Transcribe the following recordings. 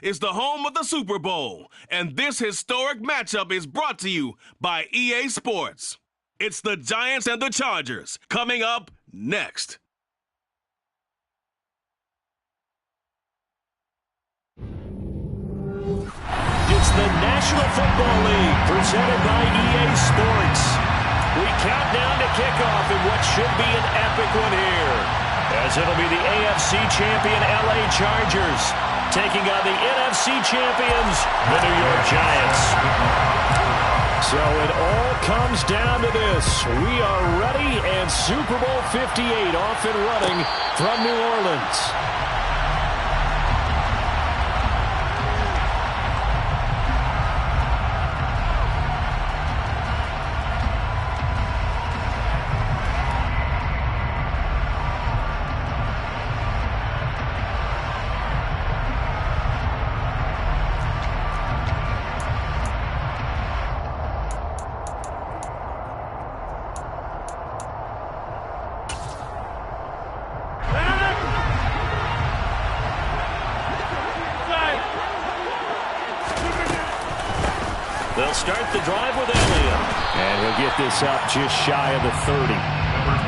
is the home of the Super Bowl, and this historic matchup is brought to you by EA Sports. It's the Giants and the Chargers coming up next. It's the National Football League presented by EA Sports. We count down to kickoff in what should be an epic one here, as it'll be the AFC champion LA Chargers taking on the NFC champions, the New York Giants. So it all comes down to this. We are ready, and Super Bowl 58 off and running from New Orleans. They'll start the drive with Elliott. And he'll get this up just shy of the 30.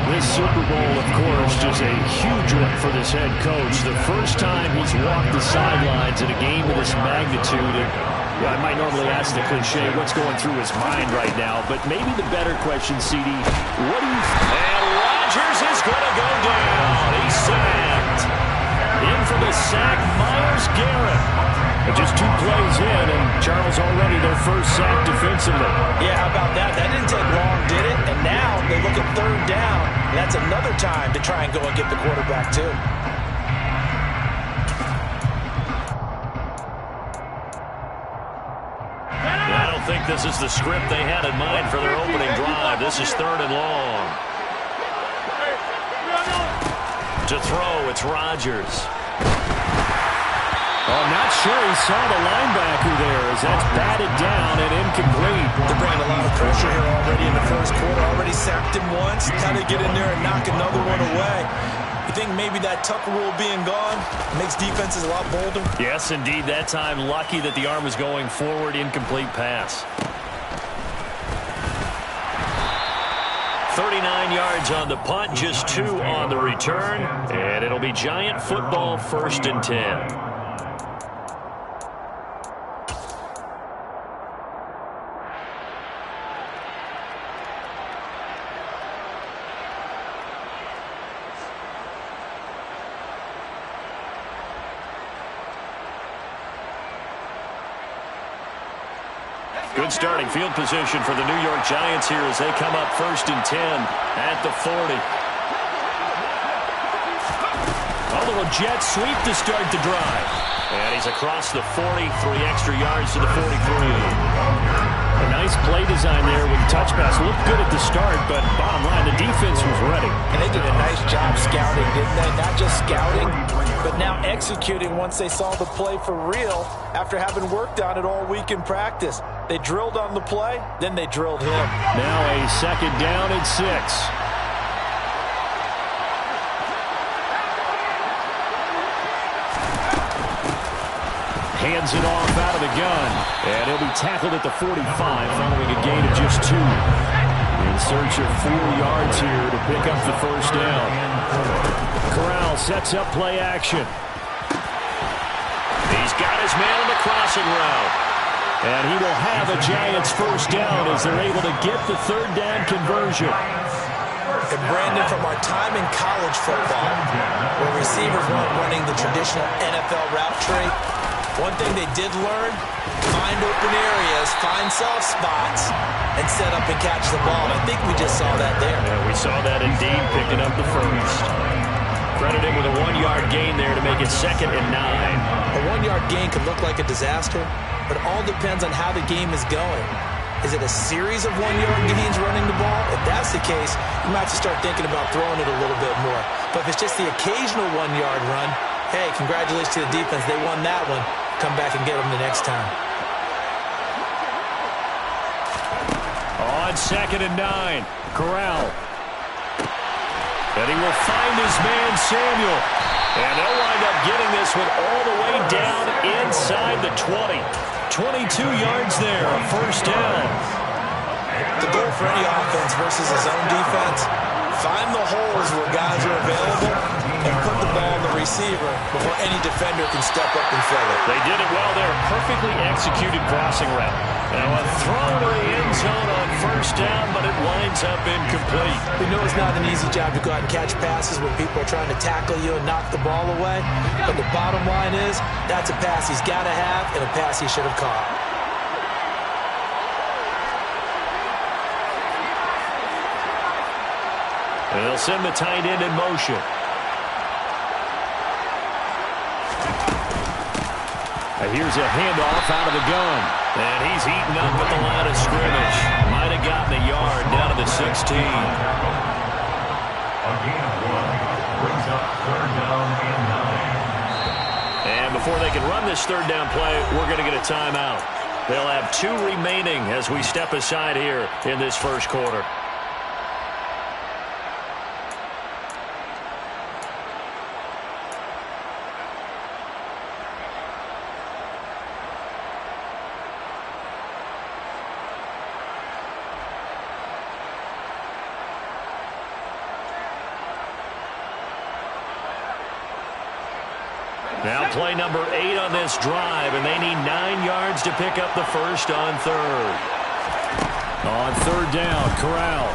This Super Bowl, of course, is a huge one for this head coach. The first time he's walked the sidelines in a game of this magnitude. And I might normally ask the cliche, what's going through his mind right now? But maybe the better question, CD, what do you think? And Rodgers is going to go down. He's sacked. In for the sack, Myles Garrett. Just 2 plays in, and Charles already their first sack defensively. Yeah, how about that? That didn't take long, did it? And now they look at 3rd down. And that's another time to try and go and get the quarterback, too. I don't think this is the script they had in mind for their opening drive. This is 3rd and long. To throw, it's Rodgers. Oh, not sure he saw the linebacker there as that's batted down and incomplete. They're bringing a lot of pressure here already in the first quarter. Already sacked him once. How to get in there and knock another one away. You think maybe that Tucker rule being gone makes defenses a lot bolder? Yes, indeed. That time, lucky that the arm was going forward. Incomplete pass. 39 yards on the punt, just 2 on the return. And it'll be Giant football, 1st and 10. Good starting field position for the New York Giants here as they come up 1st and 10 at the 40. A little jet sweep to start the drive. And he's across the 40, 3 extra yards to the 43. A nice play design there with the touch pass. Looked good at the start, but bottom line, the defense was ready. And they did a nice job scouting, didn't they? Not just scouting, but now executing once they saw the play for real after having worked on it all week in practice. They drilled on the play, then they drilled him. Now a 2nd down and 6. Hands it off out of the gun. And he'll be tackled at the 45 following a gain of just 2. In search of 4 yards here to pick up the 1st down. Corral sets up play action. He's got his man on the crossing route. And he will have a Giants 1st down as they're able to get the 3rd down conversion. And Brandon, from our time in college football, where receivers weren't running the traditional NFL route tree, one thing they did learn, find open areas, find soft spots, and set up and catch the ball. And I think we just saw that there. Yeah, we saw that indeed, picking up the 1st. Credit him with a 1-yard gain there to make it 2nd and 9. A 1-yard gain could look like a disaster, but it all depends on how the game is going. Is it a series of 1-yard gains running the ball? If that's the case, you might have to start thinking about throwing it a little bit more. But if it's just the occasional 1-yard run, hey, congratulations to the defense. They won that one. Come back and get them the next time. On 2nd and 9, Corral. And he will find his man, Samuel. And they'll wind up getting this one all the way down inside the 20. 22 yards there, a first down. The goal for any offense versus a zone defense, find the holes where guys are available and put the ball on the receiver before any defender can step up and fill it. They did it well there. Perfectly executed crossing route. Now a throw to the end zone on first down, but it winds up incomplete. We know it's not an easy job to go out and catch passes when people are trying to tackle you and knock the ball away. But the bottom line is, that's a pass he's got to have and a pass he should have caught. And they'll send the tight end in motion. And here's a handoff out of the gun. And he's eaten up at the line of scrimmage. Might have gotten a yard down to the 16. Brings up third down and 9. And before they can run this third down play, we're going to get a timeout. They'll have 2 remaining as we step aside here in this first quarter. Now play number 8 on this drive, and they need 9 yards to pick up the first on third. On third down, Corral.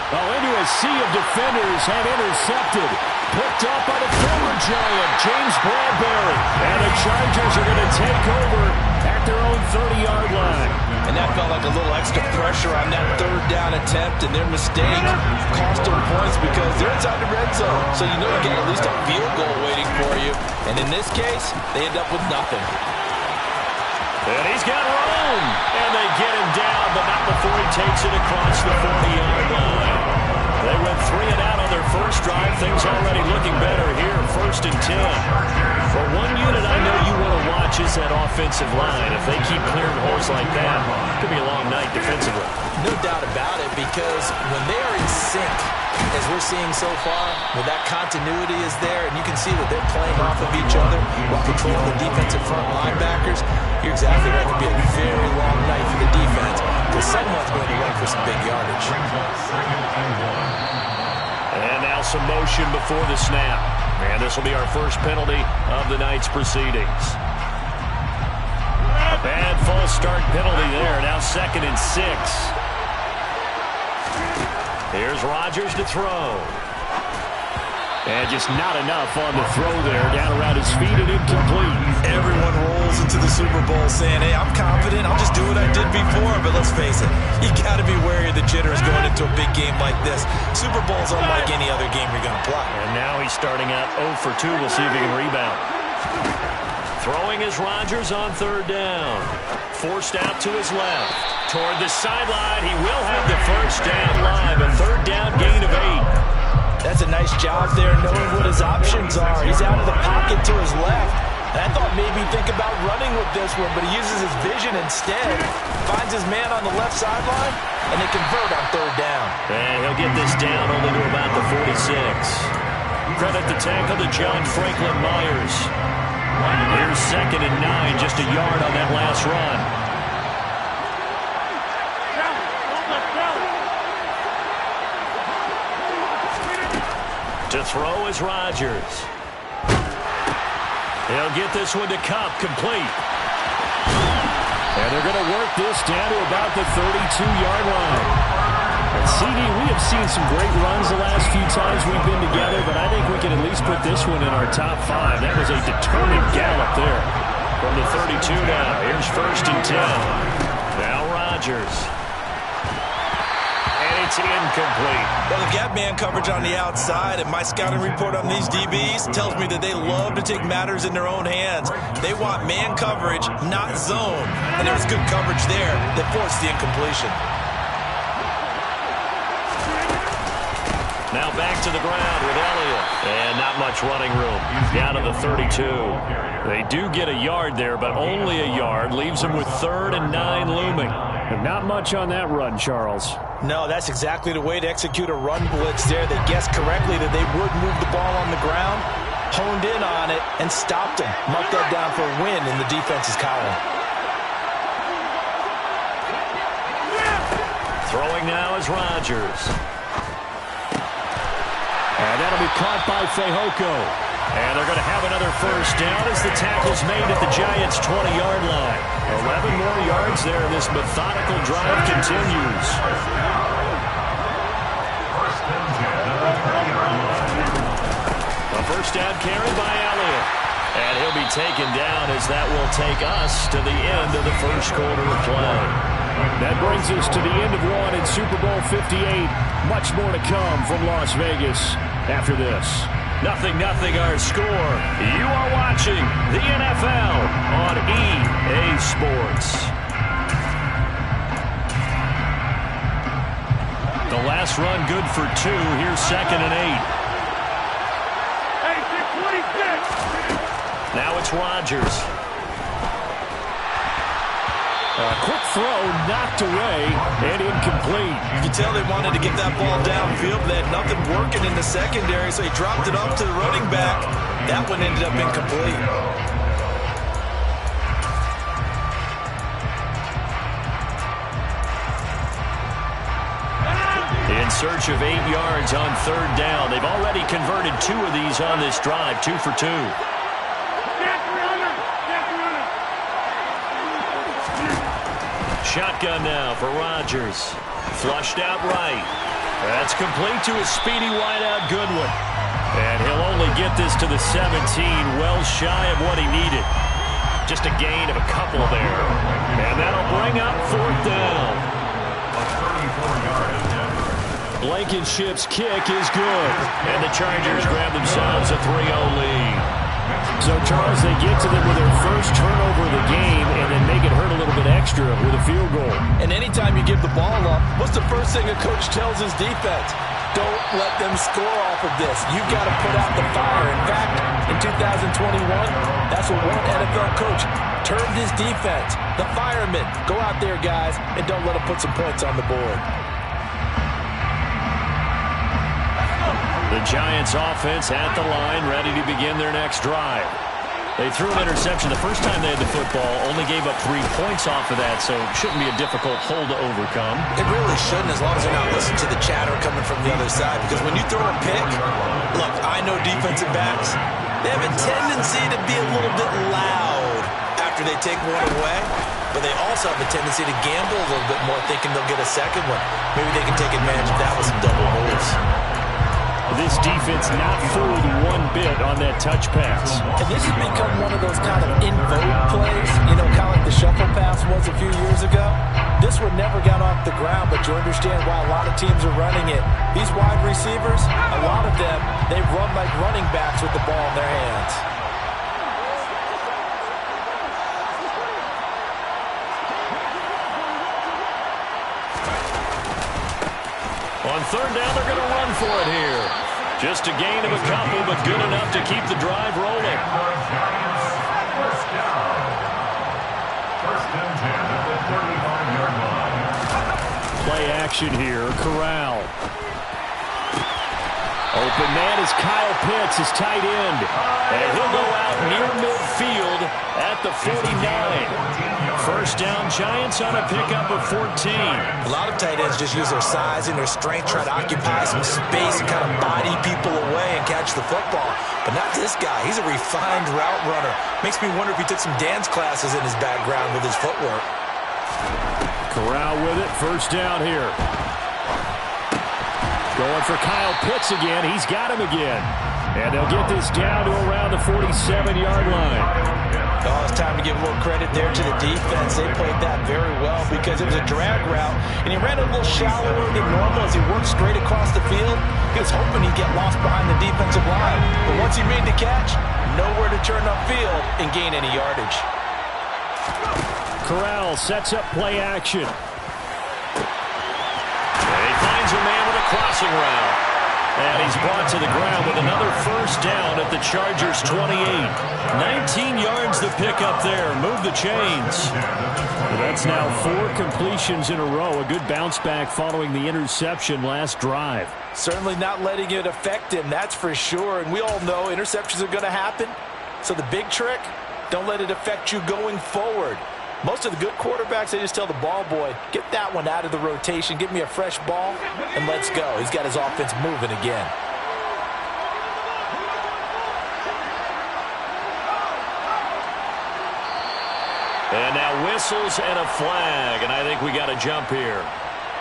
Oh, into a sea of defenders and intercepted. Picked up by the former Giant, James Bradbury. And the Chargers are going to take over at their own 30-yard line. And that felt like a little extra pressure on that third down attempt, and their mistake cost them points because they're inside the red zone. So you know you got at least a field goal waiting for you. And in this case, they end up with nothing. And he's got room. And they get him down, but not before he takes it across the 40-yard line. They went 3 and out on their first drive. Things already looking better here, 1st and 10. For one unit I know you want to watch is that offensive line. If they keep clearing holes like that, it could be a long night defensively. No doubt about it, because when they are in sync, as we're seeing so far, when that continuity is there, and you can see that they're playing off of each other while controlling the defensive front linebackers, you're exactly right. It could be a very long night for the defense, because someone's going to run for some big yardage. And now some motion before the snap. And this will be our first penalty of the night's proceedings. A bad false start penalty there. Now 2nd and 6. Here's Rodgers to throw. And just not enough on the throw there. Down around his feet and incomplete. Everyone rolls into the Super Bowl saying, hey, I'm confident. I'll just do what I did before. But let's face it, you got to be wary of the jitters going into a big game like this. Super Bowl's unlike any other game you're going to play. And now he's starting out 0 for 2. We'll see if he can rebound. Throwing is Rodgers on third down. Forced out to his left. Toward the sideline. He will have the first down live. A third down gain of 8. That's a nice job there, knowing what his options are. He's out of the pocket to his left. And I thought maybe he'd think about running with this one, but he uses his vision instead. Finds his man on the left sideline, and they convert on third down. And he'll get this down only to about the 46. Credit the tackle to John Franklin Myers. Here's 2nd and 9, just a yard on that last run. To throw is Rodgers. He'll get this one to Kupp, complete. And they're going to work this down to about the 32-yard line. And CD, we have seen some great runs the last few times we've been together, but I think we can at least put this one in our top 5. That was a determined gallop there. From the 32 now, here's 1st and 10. Now Rodgers. It's incomplete. Well, they've got man coverage on the outside, and my scouting report on these DBs tells me that they love to take matters in their own hands. They want man coverage, not zone. And there's good coverage there that forced the incompletion. Now back to the ground with Elliott. And not much running room. Down to the 32. They do get a yard there, but only a yard. Leaves them with 3rd and 9 looming. And not much on that run, Charles. No, that's exactly the way to execute a run blitz there. They guessed correctly that they would move the ball on the ground, honed in on it, and stopped them. Mark that down for a win in the defense's column. Throwing now is Rodgers. And that'll be caught by Fehoko. And they're going to have another first down as the tackle's made at the Giants' 20-yard line. 11 more yards there. This methodical drive continues. A first down carry by Elliott. And he'll be taken down as that will take us to the end of the first quarter of play. That brings us to the end of one in Super Bowl 58. Much more to come from Las Vegas after this. 0-0 our score. You are watching the NFL on EA Sports. The last run good for 2. Here's 2nd and 8. Now it's Rodgers. A quick throw knocked away and incomplete. You can tell they wanted to get that ball downfield. They had nothing working in the secondary, so he dropped it off to the running back. That one ended up incomplete. In search of 8 yards on 3rd down. They've already converted 2 of these on this drive, 2 for 2. Shotgun now for Rodgers. Flushed out right. That's complete to his speedy wideout Goodwin. And he'll only get this to the 17, well shy of what he needed. Just a gain of a couple there. And that'll bring up 4th down. Blankenship's kick is good. And the Chargers grab themselves a 3-0 lead. So, Charles, they get to them with their first turnover of the game and then make it hurt a little bit extra with a field goal. And anytime you give the ball up, what's the first thing a coach tells his defense? Don't let them score off of this. You've got to put out the fire. In fact, in 2021, that's what one NFL coach termed his defense. The firemen. Go out there, guys, and don't let them put some points on the board. The Giants offense at the line, ready to begin their next drive. They threw an interception the first time they had the football, only gave up 3 points off of that, so it shouldn't be a difficult hole to overcome. It really shouldn't, as long as they're not listening to the chatter coming from the other side, because when you throw a pick, look, I know defensive backs, they have a tendency to be a little bit loud after they take one away, but they also have a tendency to gamble a little bit more, thinking they'll get a second one. Maybe they can take advantage of that with some double moves. This defense not fooled one bit on that touch pass. And this has become one of those kind of in-vogue plays, you know, kind of like the shuffle pass was a few years ago. This one never got off the ground, but you understand why a lot of teams are running it. These wide receivers, a lot of them, they run like running backs with the ball in their hands. On 3rd down, they're going to run for it here. Just a gain of a couple, but good enough to keep the drive rolling. First down. 1st and 10 at the 35-yard line. Play action here. Corral. Open man is Kyle Pitts, his tight end. And he'll go out near midfield at the 49. First down, Giants on a pickup of 14. A lot of tight ends just use their size and their strength, try to occupy some space and kind of body people away and catch the football. But not this guy. He's a refined route runner. Makes me wonder if he took some dance classes in his background with his footwork. Corral with it. First down here. Going for Kyle Pitts again. He's got him again. And they'll get this down to around the 47-yard line. Oh, it's time to give a little credit there to the defense. They played that very well because it was a drag route, and he ran a little shallower than normal as he worked straight across the field. He was hoping he'd get lost behind the defensive line. But once he made the catch, nowhere to turn upfield and gain any yardage. Corral sets up play action. And he finds a man with a crossing route. And he's brought to the ground with another first down at the Chargers' 28. 19 yards to pick up there. Move the chains. Well, that's now 4 completions in a row. A good bounce back following the interception last drive. Certainly not letting it affect him, that's for sure. And we all know interceptions are going to happen. So the big trick, don't let it affect you going forward. Most of the good quarterbacks, they just tell the ball boy, get that one out of the rotation, give me a fresh ball, and let's go. He's got his offense moving again. And now whistles and a flag, and I think we got a jump here.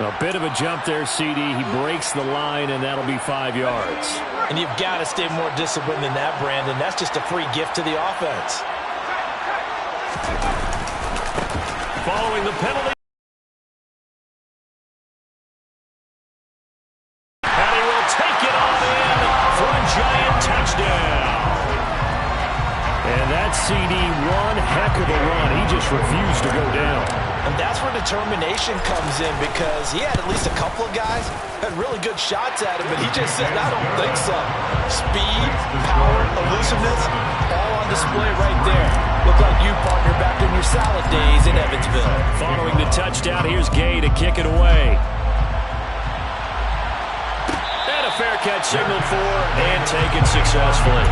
A bit of a jump there, CD. He breaks the line, and that'll be 5 yards. And you've got to stay more disciplined than that, Brandon. That's just a free gift to the offense. Following the penalty. And he will take it on in for a giant touchdown. And that CD, one heck of a run. He just refused to go down. And that's where determination comes in, because he had at least a couple of guys had really good shots at him, but he just said, I don't think so. Speed, power, elusiveness, all on display right there. Look like you, partner, back in your salad days in Evansville. Following the touchdown, here's Gay to kick it away. And a fair catch signaled for and taken successfully.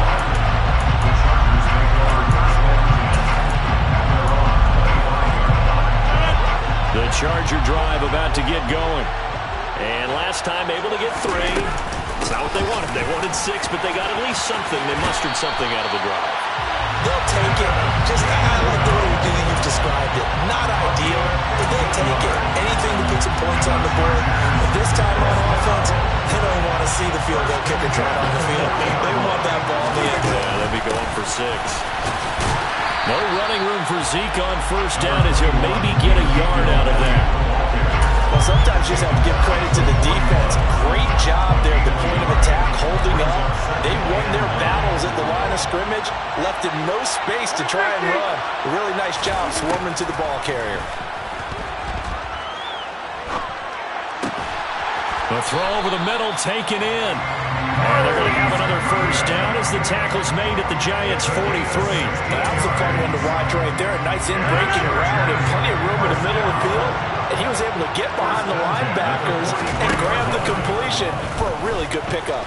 The Charger drive about to get going. And last time able to get 3. It's not what they wanted. They wanted 6, but they got at least something. They mustered something out of the drive. They'll take it. Just I like the way you've described it. Not ideal, but they'll take it. Anything to put some points on the board. But this time on offense, they don't want to see the field goal kicker trying on the field. They want that ball in the end zone. Yeah, they'll be going for 6. No running room for Zeke on first down as he'll maybe get a yard out of that. Well, sometimes you just have to give credit to the defense. Great job there at the point of attack, holding up. They won their battles at the line of scrimmage, left him no space to try and run. A really nice job swarming to the ball carrier. The throw over the middle taken in. And they're going to have another first down as the tackle's made at the Giants' 43. That was a fun one to watch right there. A nice in-breaking route and plenty of room in the middle of the field. And he was able to get behind the linebackers and grab the completion for a really good pickup.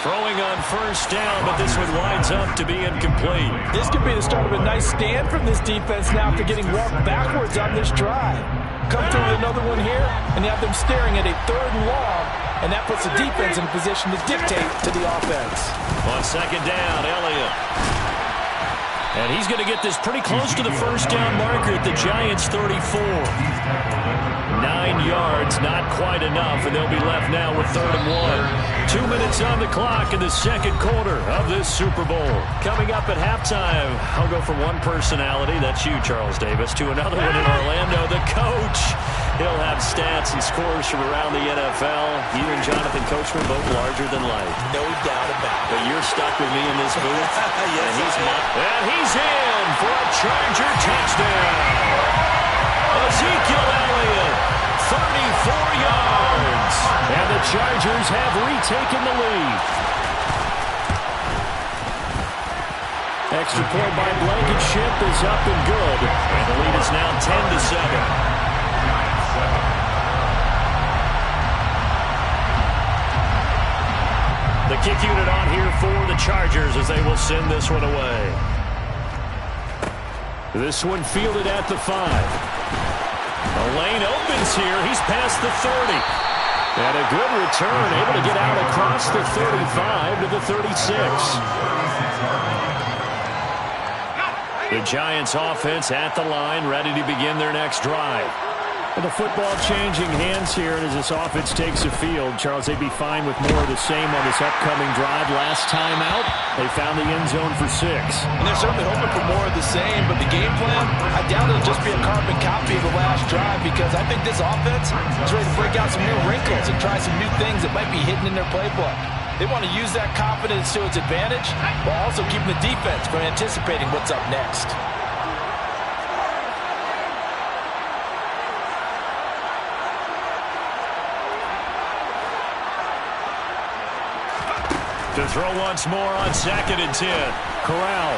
Throwing on first down, but this one winds up to be incomplete. This could be the start of a nice stand from this defense now after getting walked backwards on this drive. Come through with another one here, and you have them staring at a 3rd and long, and that puts the defense in a position to dictate to the offense. On second down, Elliott. And he's going to get this pretty close to the first down marker at the Giants' 34. 9 yards, not quite enough, and they'll be left now with 3rd and 1. 2 minutes on the clock in the second quarter of this Super Bowl. Coming up at halftime, I'll go from one personality, that's you, Charles Davis, to another one in Orlando, the coach. He'll have stats and scores from around the NFL. You and Jonathan Coachman, both larger than life. No doubt about it. But you're stuck with me in this booth. Yes, and he's in for a Charger touchdown. Ezekiel Elliott, 34 yards. And the Chargers have retaken the lead. Extra point by Blankenship is up and good. And the lead is now 10-7. The kick unit on here for the Chargers as they will send this one away. This one fielded at the 5. A lane opens here. He's past the 30. And a good return, able to get out across the 35 to the 36. The Giants offense at the line, ready to begin their next drive. And the football changing hands here, and as this offense takes the field, Charles, they'd be fine with more of the same on this upcoming drive. Last time out, they found the end zone for 6. And they're certainly hoping for more of the same, but the game plan, I doubt it'll just be a carbon copy of the last drive, because I think this offense is ready to break out some new wrinkles and try some new things that might be hidden in their playbook. They want to use that confidence to its advantage, while also keeping the defense from anticipating what's up next. To throw once more on 2nd and 10. Corral.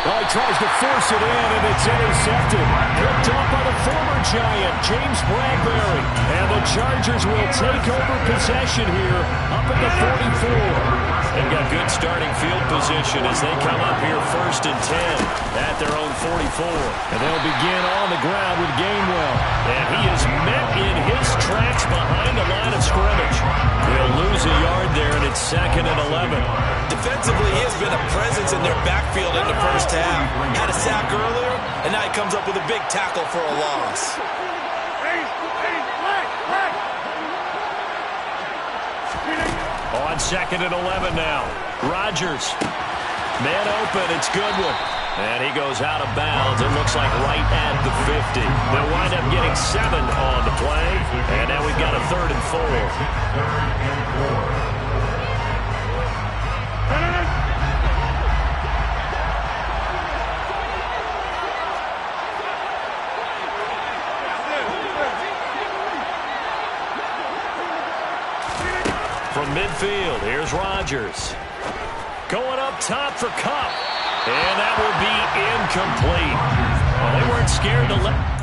Well, he tries to force it in, and it's intercepted. Picked off by the former Giant, James Bradbury. And the Chargers will take over possession here up at the 44. They've got good starting field position as they come up here 1st and 10 at their own 44. And they'll begin on the ground with Gainwell. And he is met in his tracks behind the line of scrimmage. They'll lose a yard there, and it's 2nd and 11. Defensively, he has been a presence in their backfield in the first half. Had a sack earlier, and now he comes up with a big tackle for a loss. On 2nd and 11 now. Rodgers. Man open. It's Goodwin. And he goes out of bounds. It looks like right at the 50. They'll wind up getting 7 on the play. And now we've got a 3rd and 4. From midfield, here's Rodgers. Going up top for Kupp. And that will be incomplete. Well, they weren't scared to let...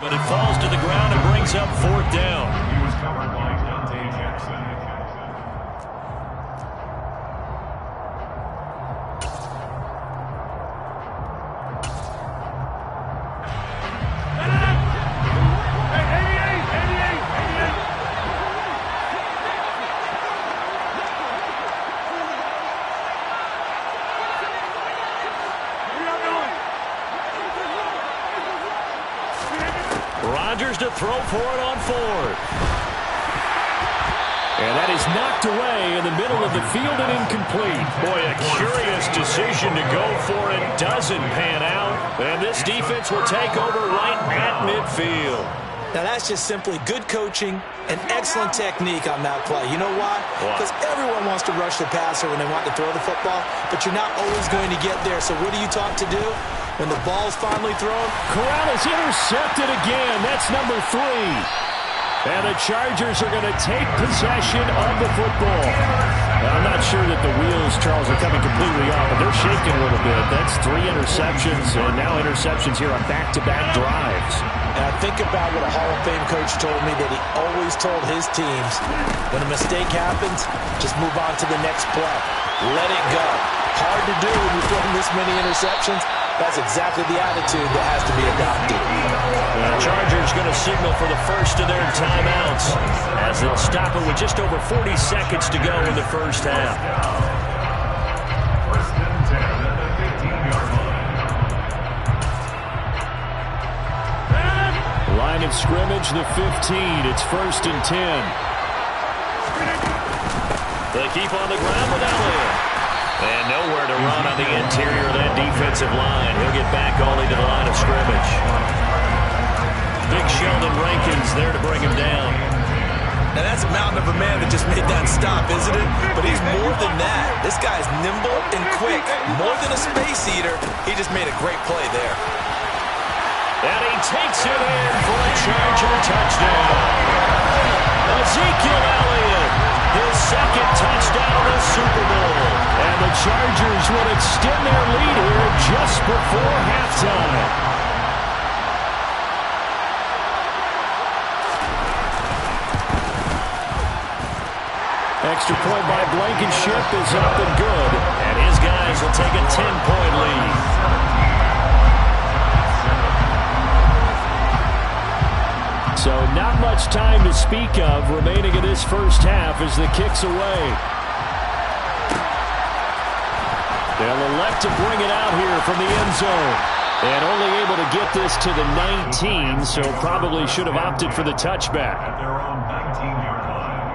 But it falls to the ground and brings up 4th down. He was covered by Dante Jackson. Rodgers to throw for it on 4th. And that is knocked away in the middle of the field and incomplete. Boy, a curious decision to go for it. Doesn't pan out. And this defense will take over right at midfield. Now, that's just simply good coaching and excellent technique on that play. You know why? Because everyone wants to rush the passer when they want to throw the football, but you're not always going to get there. So what are you taught to do when the ball's finally thrown? Corral is intercepted again. That's number 3. And the Chargers are going to take possession of the football. Now, I'm not sure that the wheels, Charles, are coming completely off, but they're shaking a little bit. That's 3 interceptions, and now interceptions here on back-to-back drives. And I think about what a Hall of Fame coach told me, that he always told his teams, when a mistake happens, just move on to the next play. Let it go. Hard to do when you're throwing this many interceptions. That's exactly the attitude that has to be adopted. The Chargers going to signal for the first of their timeouts as they'll stop it with just over 40 seconds to go in the first half. 1st and 10 at the 15-yard line. Line of scrimmage, the 15. It's 1st and 10. They keep on the ground with Elliott. And nowhere to run on the interior of that defensive line. He'll get back only to the line of scrimmage. Big Sheldon Rankins there to bring him down. Now, that's a mountain of a man that just made that stop, isn't it? But he's more than that. This guy's nimble and quick. More than a space eater. He just made a great play there. And he takes it in for a Charger touchdown. Ezekiel Elliott, his 2nd touchdown of the Super Bowl. And the Chargers will extend their lead here just before halftime. Extra point by Blankenship is up and good. And his guys will take a 10-point lead. So not much time to speak of remaining in this first half as the kick's away. They'll elect to bring it out here from the end zone. And only able to get this to the 19, so probably should have opted for the touchback. At their own 19-yard line.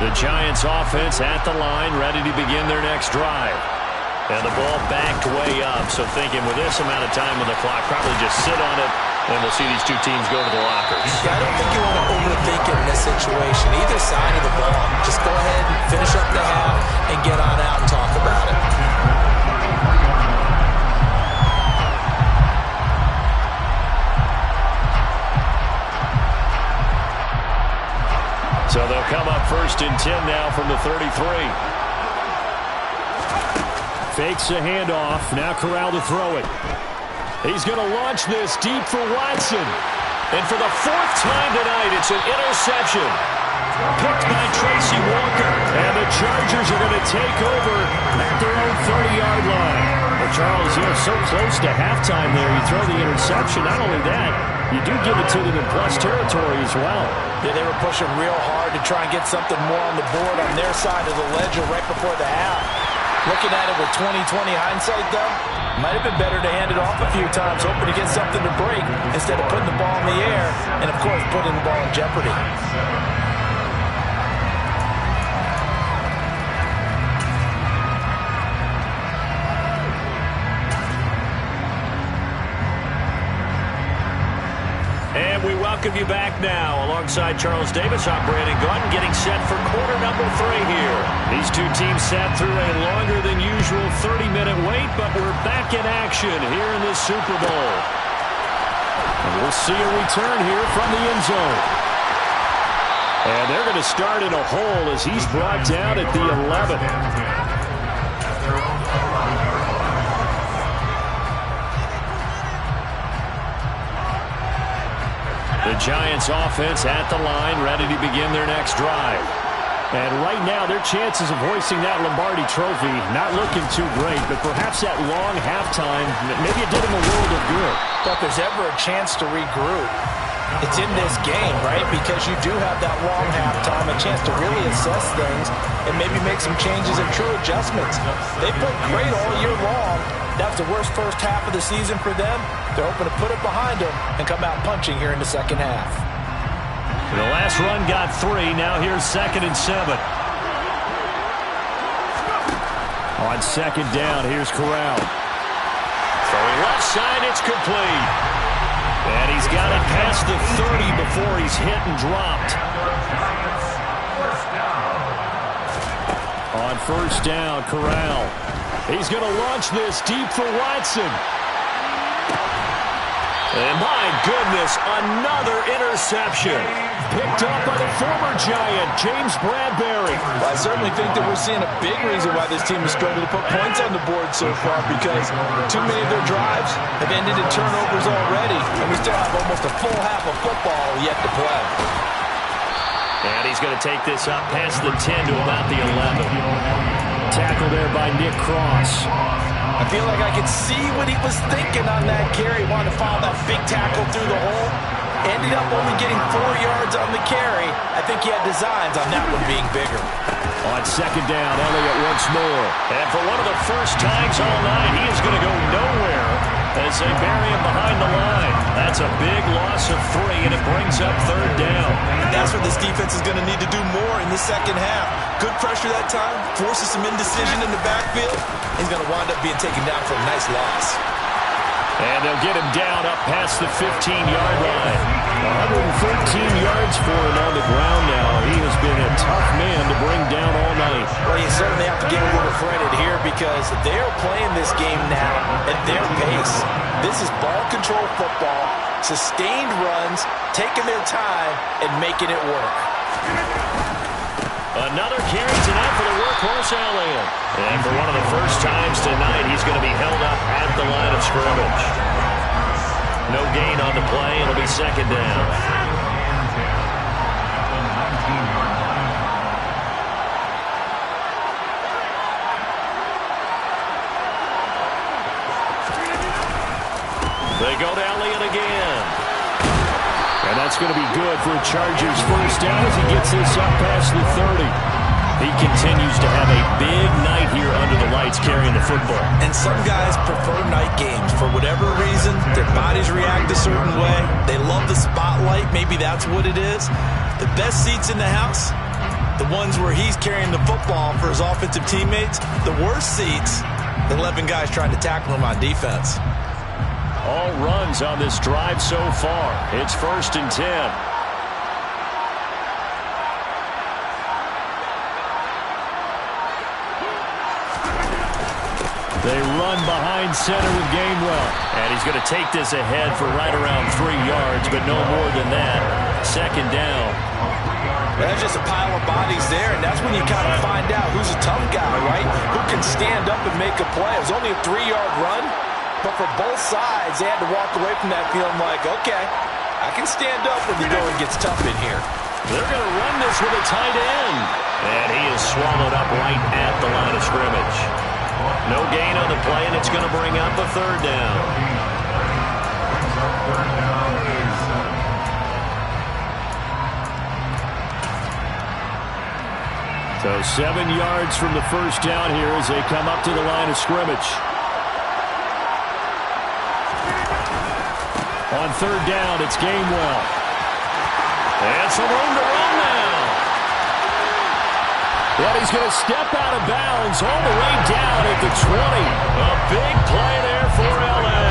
The Giants offense at the line, ready to begin their next drive. And the ball backed way up, so thinking with this amount of time on the clock, probably just sit on it, and we'll see these two teams go to the lockers. Yeah, I don't think you want to overthink it in this situation. Either side of the ball. Just go ahead and finish up the half and get on out and talk about it. So they'll come up 1st and 10 now from the 33. Fakes a handoff. Now Corral to throw it. He's going to launch this deep for Watson. And for the 4th time tonight, it's an interception. Picked by Tracy Walker. And the Chargers are going to take over at their own 30-yard line. Well, Charles, you're so close to halftime there. You throw the interception. Not only that, you do give it to them in plus territory as well. Yeah, they were pushing real hard to try and get something more on the board on their side of the ledger right before the half. Looking at it with 20/20 hindsight, though, might have been better to hand it off a few times, hoping to get something to break instead of putting the ball in the air and, of course, putting the ball in jeopardy. And we welcome you back now. Alongside Charles Davis, I'm Brandon Gutton, getting set for quarter number 3 here. These two teams sat through a longer than usual 30-minute wait, but we're back in action here in the Super Bowl. And we'll see a return here from the end zone. And they're going to start in a hole as he's brought down at the 11. The Giants offense at the line, ready to begin their next drive. And right now, their chances of hoisting that Lombardi trophy not looking too great, but perhaps that long halftime, maybe it did them a world of good. But if there's ever a chance to regroup, it's in this game, right? Because you do have that long halftime, a chance to really assess things and maybe make some changes and true adjustments. They played great all year long. That was the worst first half of the season for them. They're hoping to put it behind them and come out punching here in the second half. The last run got 3. Now here's 2nd and 7. On 2nd down, here's Corral. Throwing left side, it's complete. And he's got it past the 30 before he's hit and dropped. On 1st down, Corral. He's going to launch this deep for Watson. And my goodness, another interception. Picked up by the former Giant, James Bradbury. Well, I certainly think that we're seeing a big reason why this team has struggled to put points on the board so far, because too many of their drives have ended in turnovers already, and we still have almost a full half of football yet to play. And he's going to take this up past the 10 to about the 11. Tackle there by Nick Cross. I feel like I could see what he was thinking on that carry. He wanted to follow that big tackle through the hole. Ended up only getting 4 yards on the carry. I think he had designs on that one being bigger. On 2nd down, Elliott once more. And for one of the first times all night, he is going to go nowhere as they bury him behind the line. That's a big loss of 3, and it brings up 3rd down. And that's what this defense is going to need to do more in the second half. Good pressure that time, forces some indecision in the backfield. He's going to wind up being taken down for a nice loss. And they'll get him down up past the 15-yard line. 113 yards for him on the ground now. He has been a tough man to bring down all night. Well, you certainly have to give a little credit here because they're playing this game now at their pace. This is ball control football, sustained runs, taking their time, and making it work. Another carry tonight for the workhorse Elliott. And for one of the first times tonight, he's going to be held up at the line of scrimmage. No gain on the play. It'll be 2nd down. They go to Elliott again. And that's going to be good for a Chargers 1st down as he gets this up past the 30. He continues to have a big night here under the lights carrying the football. And some guys prefer night games. For whatever reason, their bodies react a certain way. They love the spotlight. Maybe that's what it is. The best seats in the house, the ones where he's carrying the football for his offensive teammates. The worst seats, the 11 guys trying to tackle him on defense. All runs on this drive so far. It's 1st and 10. They run behind center with Gainwell. And he's going to take this ahead for right around 3 yards, but no more than that. 2nd down. That's just a pile of bodies there, and that's when you kind of find out who's a tough guy, right? Who can stand up and make a play. It was only a 3-yard run, but for both sides, they had to walk away from that feeling like, okay, I can stand up when the going gets tough in here. They're going to run this with a tight end. And he is swallowed up right at the line of scrimmage. No gain on the play, and it's going to bring up a 3rd down. So 7 yards from the 1st down here as they come up to the line of scrimmage. On 3rd down, it's Gainwell. And some room to run now. But he's going to step out of bounds all the way down at the 20. A big play there for L.A.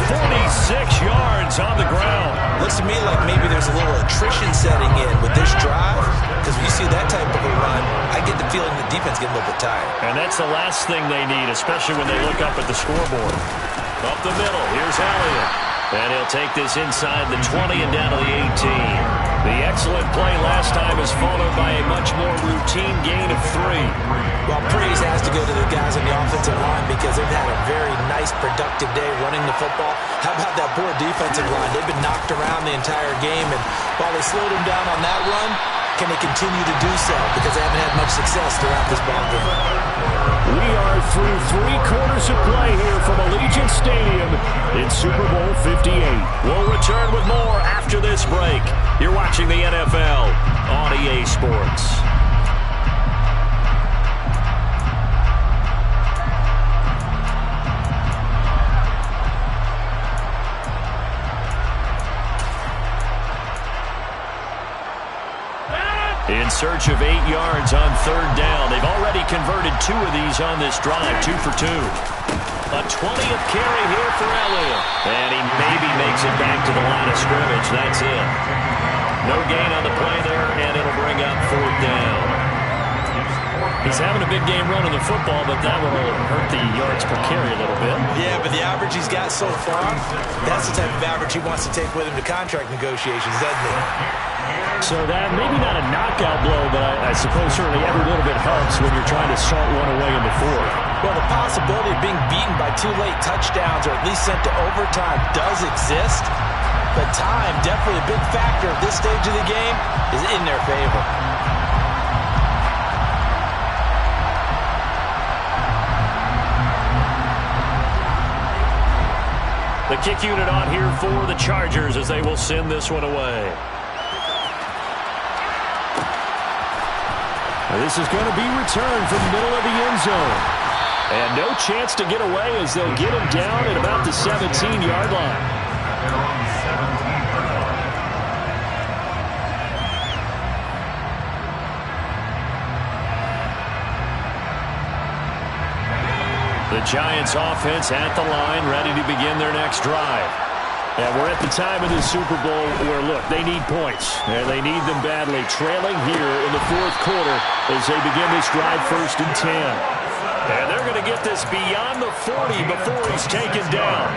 46 yards on the ground. Looks to me like maybe there's a little attrition setting in with this drive, because when you see that type of a run, I get the feeling the defense getting a little bit tired. And that's the last thing they need, especially when they look up at the scoreboard. Up the middle, here's Elliott. And he'll take this inside the 20 and down to the 18. The excellent play last time is followed by a much more routine gain of 3. Well, praise has to go to the guys on the offensive line because they've had a very nice, productive day running the football. How about that poor defensive line? They've been knocked around the entire game, and while they slowed them down on that run, can they continue to do so? Because they haven't had much success throughout this ball game. We are through 3 quarters of play here from Allegiant Stadium in Super Bowl 58. We'll return with more after this break. You're watching the NFL on EA Sports. In search of 8 yards on 3rd down. They've already converted 2 of these on this drive, 2 for 2. A 20th carry here for Elliott. And he maybe makes it back to the line of scrimmage. That's it. No gain on the play there, and it'll bring up 4th down. He's having a big game running the football, but that one will hurt the yards per carry a little bit. Yeah, but the average he's got so far, that's the type of average he wants to take with him to contract negotiations, doesn't he? So that maybe not a knockout blow, but I suppose certainly every little bit helps when you're trying to salt one away in the 4th. Well, the possibility of being beaten by 2 late touchdowns or at least sent to overtime does exist, but time, definitely a big factor at this stage of the game, is in their favor. The kick unit on here for the Chargers as they will send this one away. This is going to be returned from the middle of the end zone. And no chance to get away as they'll get him down at about the 17-yard line. The Giants offense at the line, ready to begin their next drive. And we're at the time of this Super Bowl where, look, they need points. And they need them badly. Trailing here in the 4th quarter as they begin this drive 1st and 10. And they're going to get this beyond the 40 before he's taken down.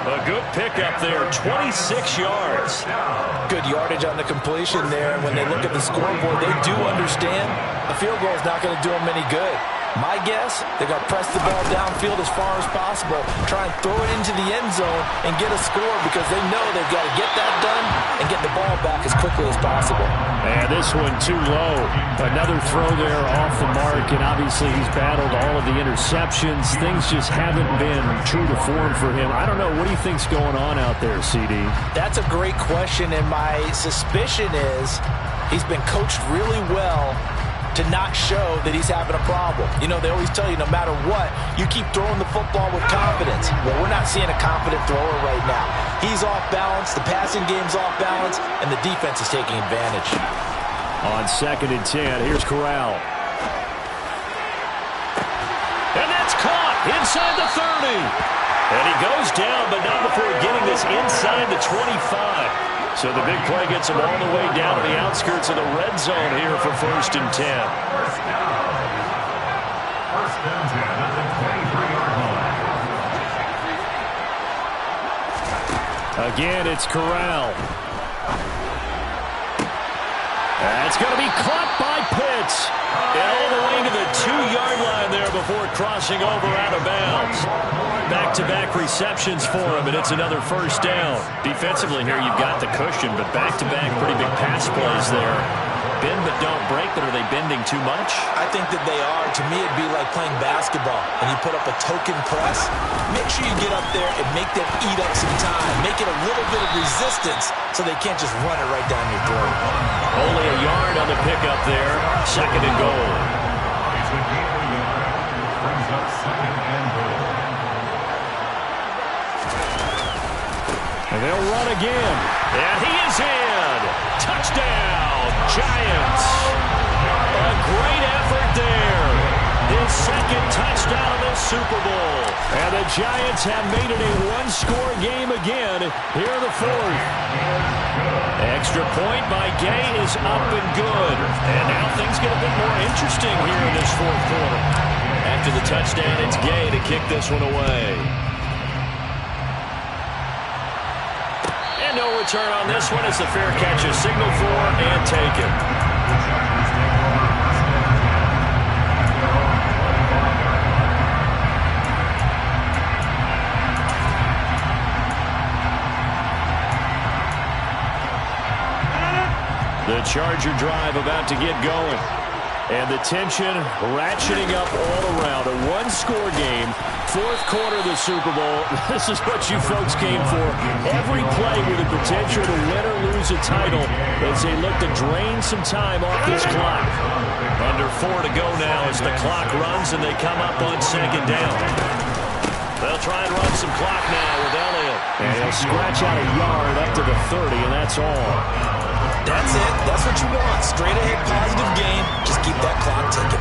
A good pickup there, 26 yards. Good yardage on the completion there. And when they look at the scoreboard, they do understand a field goal is not going to do them any good. My guess, they're going to press the ball downfield as far as possible, try and throw it into the end zone and get a score because they know they've got to get that done and get the ball back as quickly as possible. And this one too low. Another throw there off the mark, and obviously he's battled all of the interceptions. Things just haven't been true to form for him. I don't know. What do you think's going on out there, CD? That's a great question, and my suspicion is he's been coached really well to not show that he's having a problem. You know, they always tell you no matter what, you keep throwing the football with confidence. Well, we're not seeing a confident thrower right now. He's off balance, the passing game's off balance, and the defense is taking advantage. On 2nd and 10, here's Corral. And that's caught inside the 30. And he goes down, but not before getting this inside the 25. So the big play gets him all the way down to the outskirts of the red zone here for 1st and 10. First down. First and 10 at the 23-yard line. Again, it's Corral. That's going to be caught by Pitts. And all the way to the 2-yard line there before crossing over out of bounds. Back-to-back receptions for him, and it's another 1st down. Defensively here, you've got the cushion, but back-to-back pretty big pass plays there. Bend but don't break, but are they bending too much? I think that they are. To me, it'd be like playing basketball, and you put up a token press. Make sure you get up there and make them eat up some time. Make it a little bit of resistance so they can't just run it right down your throat. Only a yard on the pickup there. 2nd and goal. It's a gain of a yard. Brings up 2nd and goal. And they'll run again. And he is in. Touchdown, Giants. A great effort there. His 2nd touchdown of the Super Bowl. And the Giants have made it a one-score game again here in the 4th. Extra point by Gay is up and good. And now things get a bit more interesting here in this 4th quarter. After the touchdown, it's Gay to kick this one away. And no return on this one as the fair catch is signaled for and taken. The Charger drive about to get going. And the tension ratcheting up all around. A one-score game. 4th quarter of the Super Bowl. This is what you folks came for. Every play with the potential to win or lose a title as they look to drain some time off this clock. Under 4 to go now as the clock runs and they come up on 2nd down. They'll try and run some clock now with Elliott. And he'll scratch out a yard up to the 30, and that's all. That's it. That's what you want. Straight ahead positive game. Just keep that clock ticking.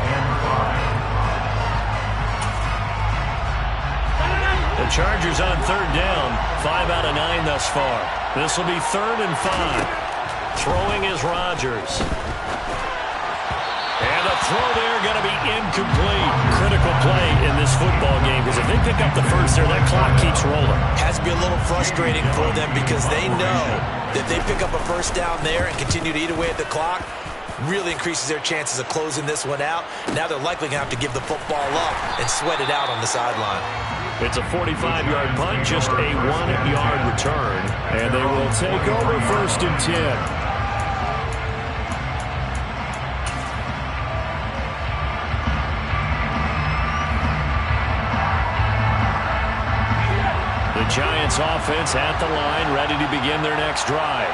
The Chargers on 3rd down. 5 out of 9 thus far. This will be 3rd and 5. Throwing is Rodgers. And the throw there going to be incomplete. Critical play in this football game because if they pick up the first there, that clock keeps rolling. Has to be a little frustrating for them because they know that they pick up a 1st down there and continue to eat away at the clock, really increases their chances of closing this one out. Now they're likely going to have to give the football up and sweat it out on the sideline. It's a 45-yard punt, just a 1-yard return. And they will take over 1st and 10. Giants offense at the line, ready to begin their next drive.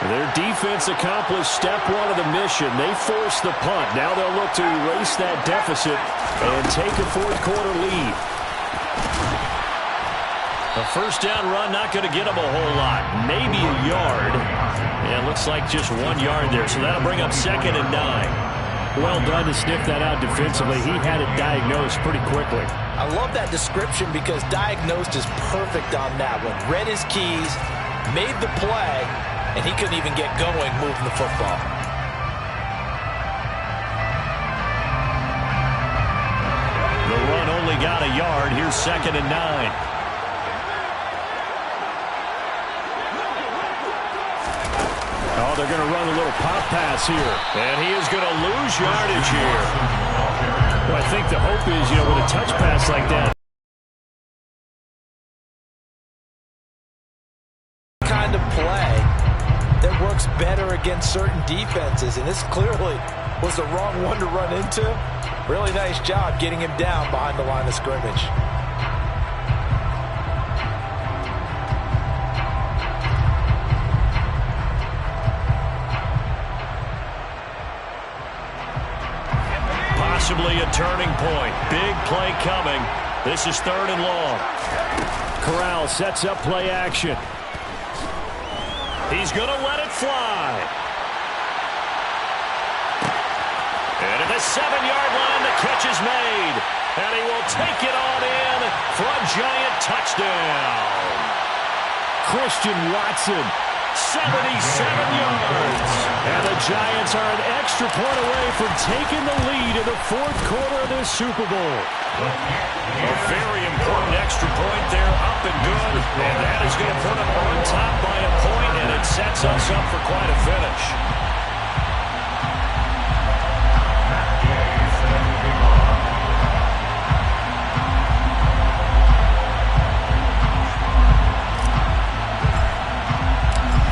Their defense accomplished step 1 of the mission. They forced the punt. Now they'll look to erase that deficit and take a 4th quarter lead. A 1st down run not going to get them a whole lot. Maybe a yard. And it looks like just 1 yard there. So that'll bring up 2nd and 9. Well done to sniff that out defensively. He had it diagnosed pretty quickly. I love that description because diagnosed is perfect on that one. Read his keys, made the play, and he couldn't even get going moving the football. The run only got a yard. Here's 2nd and 9. Oh, they're going to run a little pop pass here. And he is going to lose yardage here. Well, I think the hope is, with a touch pass like that. Kind of play that works better against certain defenses, and this clearly was the wrong one to run into. Really nice job getting him down behind the line of scrimmage. possibly a turning point. Big play coming. This is 3rd and long. Corral sets up play action. He's going to let it fly. And at the 7-yard line, the catch is made. And he will take it on in for a giant touchdown. Christian Watson, 77 yards. And the Giants are an extra point away from taking the lead in the 4th quarter of this Super Bowl. A very important extra point there, up and good. And that is going to put them on top by a point, and it sets us up for quite a finish.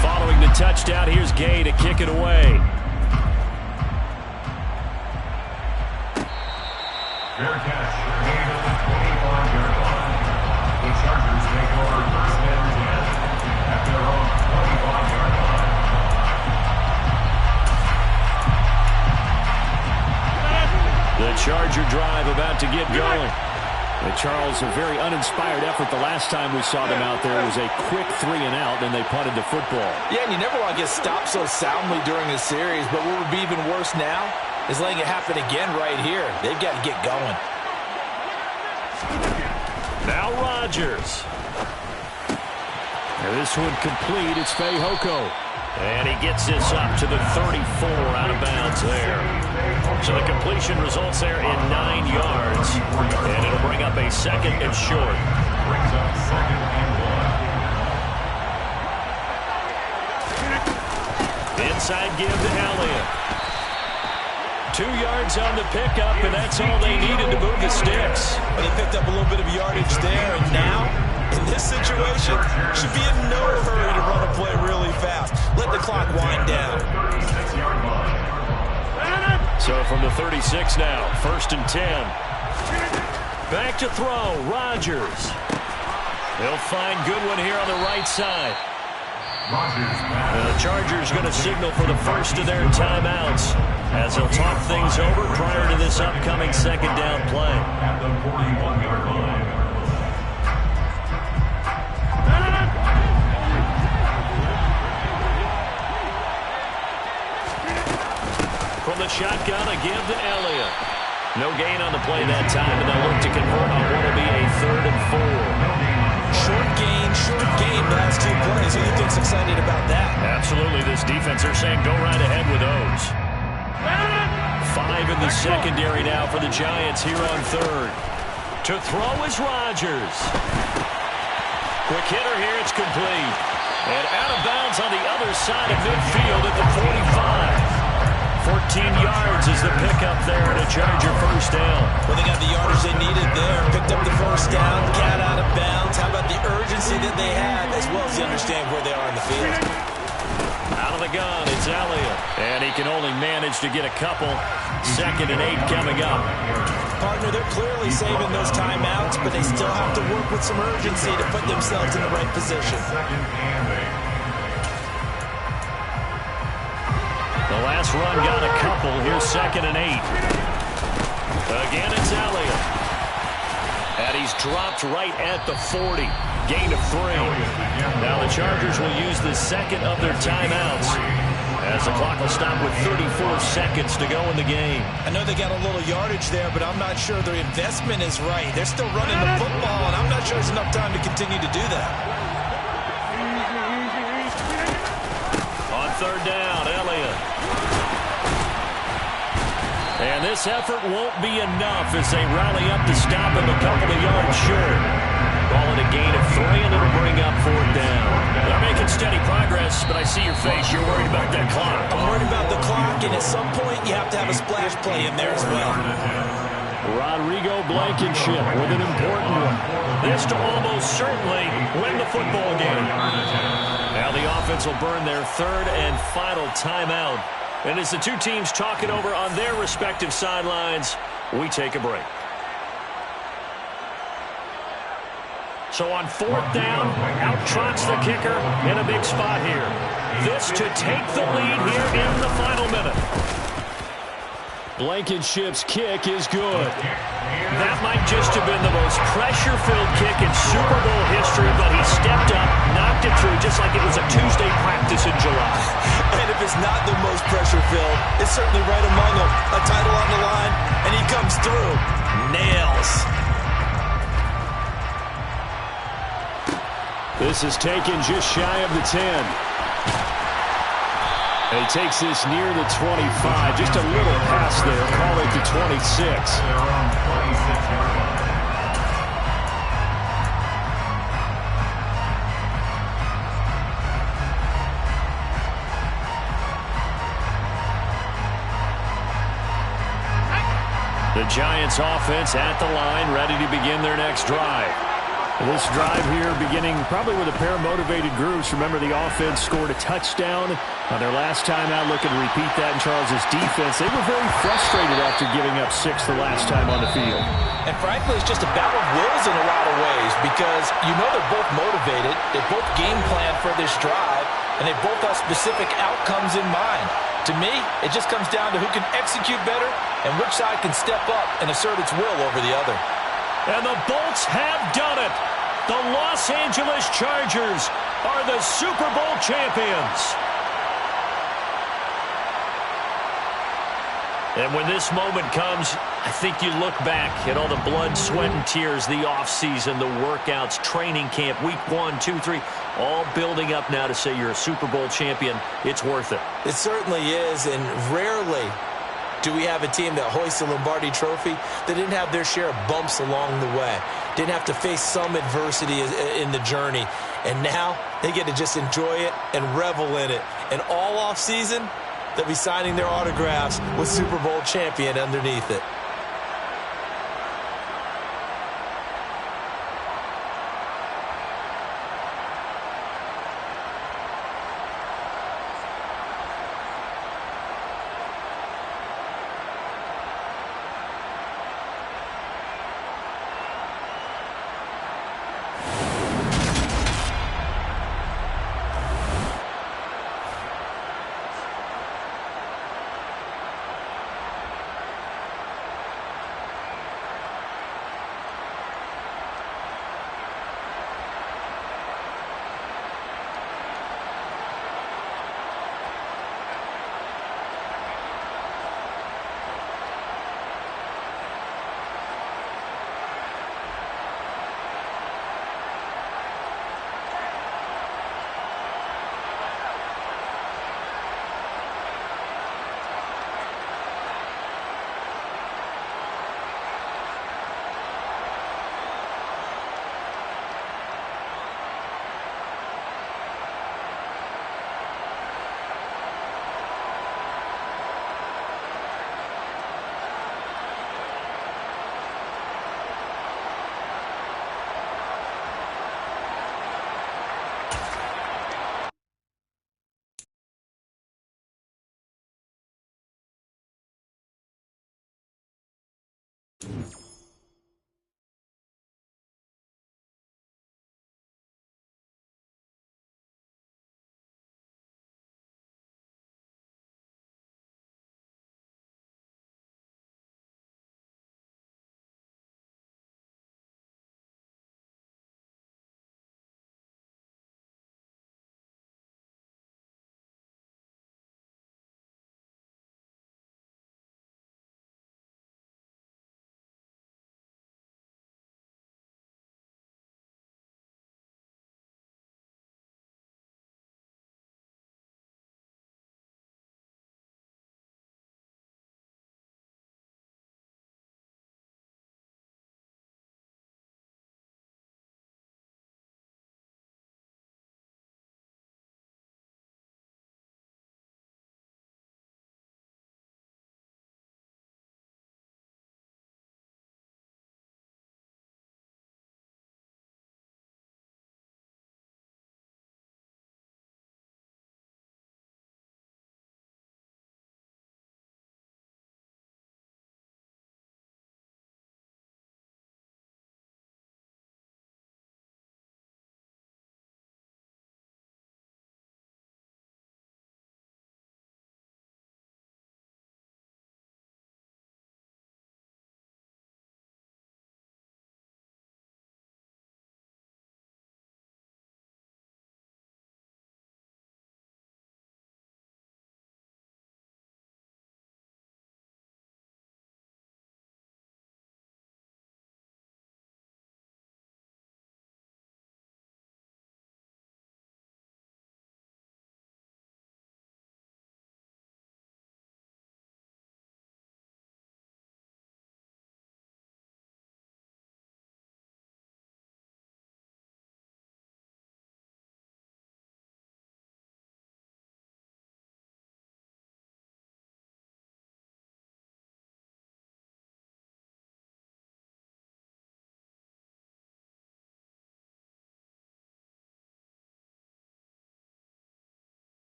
Following the touchdown, here's Gay to kick it away. Fair catch, made at the 25-yard line. The Chargers take over 1st and 10 at their own 25-yard line. The Charger drive about to get going. Charles, a very uninspired effort the last time we saw them out there. It was a quick 3-and-out, then they punted the football. Yeah, and you never want to get stopped so soundly during a series, but what would be even worse now is letting it happen again right here. They've got to get going. Now Rodgers. And this one complete. It's Fehoko. And he gets this up to the 34 out of bounds there. So the completion results there in 9 yards. And it'll bring up a 2nd and short. Brings up 2nd and 1. Inside give to Elliott. 2 yards on the pickup, and that's all they needed to move the sticks. But he picked up a little bit of yardage there, and now, in this situation, should be in no hurry to run a play really fast. Let the clock wind down. 36-yard line. So from the 36 now, 1st and 10. Back to throw, Rodgers. They'll find Goodwin here on the right side. The Chargers going to signal for the first of their timeouts as they'll talk things over prior to this upcoming 2nd down play. At the 41-yard line. From the shotgun, a give to Elliott. No gain on the play that time, and they'll look to convert on what will be a 3rd and 4. Short gain, last 2 plays. Who do you think's excited about that? Absolutely. This defense, they're saying go right ahead with those. 5 in the secondary now for the Giants here on 3rd. To throw is Rodgers. Quick hitter here, it's complete. And out of bounds on the other side of midfield at the 45. 14 yards is the pickup there and a Charger 1st down. Well, they got the yardage they needed there. Picked up the 1st down, got out of bounds. How about the urgency that they have, as well as they understand where they are in the field? Out of the gun, it's Elliott. And he can only manage to get a couple. 2nd and 8 coming up. Partner, they're clearly saving those timeouts, but they still have to work with some urgency to put themselves in the right position. 2nd and 8. The last run got a couple. Here's 2nd and 8. Again, it's Elliott. And he's dropped right at the 40. Gain of 3. Now the Chargers will use the 2nd of their timeouts as the clock will stop with 34 seconds to go in the game. I know they got a little yardage there, but I'm not sure their investment is right. They're still running the football, and I'm not sure there's enough time to continue to do that. On 3rd down, Elliott. And this effort won't be enough as they rally up to stop him a couple of yards short. Ball at a gain of 3, and it'll bring up 4th down. They're making steady progress, but I see your face. You're worried about that clock. I'm worried about the clock, and at some point you have to have a splash play in there as well. Rodrigo Blankenship with an important one. This to almost certainly win the football game. Now the offense will burn their 3rd and final timeout. And as the two teams talk it over on their respective sidelines, we take a break. So on 4th down, out trots the kicker in a big spot here. This to take the lead here in the final minute. Blankenship's kick is good. That might just have been the most pressure-filled kick in Super Bowl history, but he stepped up, knocked it through just like it was a Tuesday practice in July. And if it's not the most pressure-filled, it's certainly right among them. A title on the line, and he comes through. Nails. This is taken just shy of the 10. And he takes this near the 25. Just a little pass there. Call it the 26. They're on 26-yard line. The Giants offense at the line, ready to begin their next drive. This drive here beginning probably with a pair of motivated groups. Remember, the offense scored a touchdown on their last time out. Looking to repeat that in Charles' defense. They were very frustrated after giving up 6 the last time on the field. And frankly, it's just a battle of wills in a lot of ways because you know they're both motivated. They both game plan for this drive, and they both have specific outcomes in mind. To me, it just comes down to who can execute better and which side can step up and assert its will over the other. And the Bolts have done it. The Los Angeles Chargers are the Super Bowl champions. And when this moment comes, I think you look back at all the blood, sweat, and tears, the offseason, the workouts, training camp, week 1, 2, 3, all building up now to say you're a Super Bowl champion. It's worth it. It certainly is, and rarely do we have a team that hoists the Lombardi Trophy that didn't have their share of bumps along the way, didn't have to face some adversity in the journey, and now they get to just enjoy it and revel in it. And all offseason, they'll be signing their autographs with Super Bowl champion underneath it.